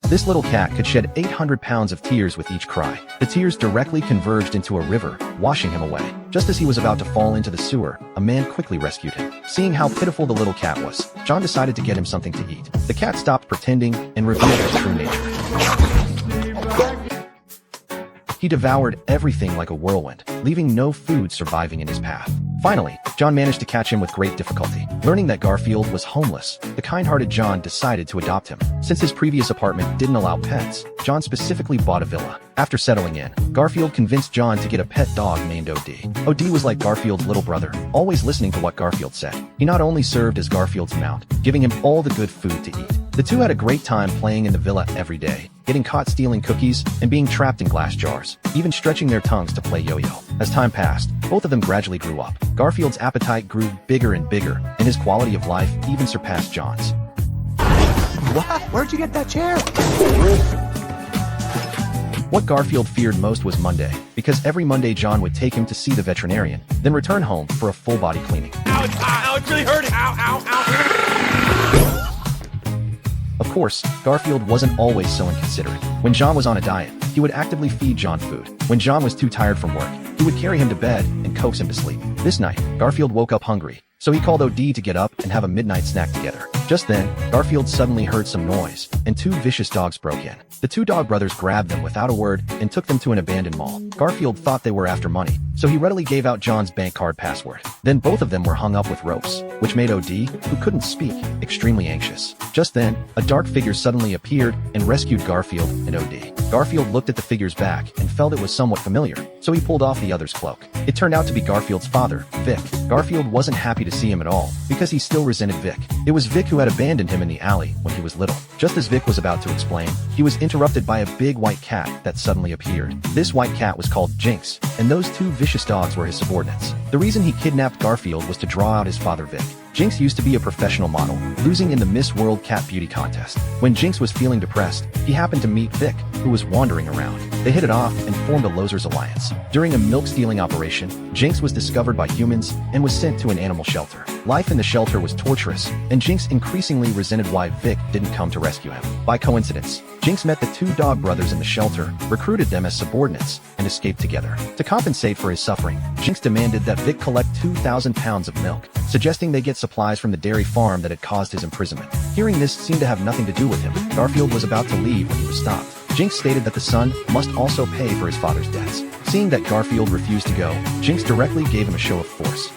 This little cat could shed 800 pounds of tears with each cry. The tears directly converged into a river, washing him away. Just as he was about to fall into the sewer, a man quickly rescued him. Seeing how pitiful the little cat was, John decided to get him something to eat. The cat stopped pretending and revealed his true nature. He devoured everything like a whirlwind, leaving no food surviving in his path. Finally, John managed to catch him with great difficulty. Learning that Garfield was homeless, the kind-hearted John decided to adopt him. Since his previous apartment didn't allow pets, John specifically bought a villa. After settling in, Garfield convinced John to get a pet dog named O.D. O.D. was like Garfield's little brother, always listening to what Garfield said. He not only served as Garfield's mount, giving him all the good food to eat. The two had a great time playing in the villa every day, getting caught stealing cookies and being trapped in glass jars, even stretching their tongues to play yo-yo. As time passed, both of them gradually grew up. Garfield's appetite grew bigger and bigger, and his quality of life even surpassed John's. What? Where'd you get that chair? What Garfield feared most was Monday, because every Monday John would take him to see the veterinarian, then return home for a full-body cleaning. Ow, it's really hurting. Ow. Of course, Garfield wasn't always so inconsiderate. When John was on a diet, he would actively feed John food. When John was too tired from work, he would carry him to bed and coax him to sleep. This night, Garfield woke up hungry, so he called O.D. to get up and have a midnight snack together. Just then, Garfield suddenly heard some noise, and two vicious dogs broke in. The two dog brothers grabbed them without a word and took them to an abandoned mall. Garfield thought they were after money, so he readily gave out John's bank card password. Then both of them were hung up with ropes, which made O.D., who couldn't speak, extremely anxious. Just then, a dark figure suddenly appeared and rescued Garfield and O.D. Garfield looked at the figure's back and felt it was somewhat familiar, so he pulled off the other's cloak. It turned out to be Garfield's father, Vic. Garfield wasn't happy to see him at all, because he still resented Vic. It was Vic who had abandoned him in the alley when he was little. Just as Vic was about to explain, he was interrupted by a big white cat that suddenly appeared. This white cat was called Jinx, and those two vicious dogs were his subordinates. The reason he kidnapped Garfield was to draw out his father Vic. Jinx used to be a professional model, losing in the Miss World Cat Beauty contest. When Jinx was feeling depressed, he happened to meet Vic, who was wandering around. They hit it off and formed a Losers Alliance. During a milk-stealing operation, Jinx was discovered by humans and was sent to an animal shelter. Life in the shelter was torturous, and Jinx increasingly resented why Vic didn't come to rescue him. By coincidence, Jinx met the two dog brothers in the shelter, recruited them as subordinates, and escaped together. To compensate for his suffering, Jinx demanded that Vic collect 2,000 pounds of milk, suggesting they get supplies from the dairy farm that had caused his imprisonment. Hearing this seemed to have nothing to do with him. Garfield was about to leave when he was stopped. Jinx stated that the son must also pay for his father's debts. Seeing that Garfield refused to go, Jinx directly gave him a show of force.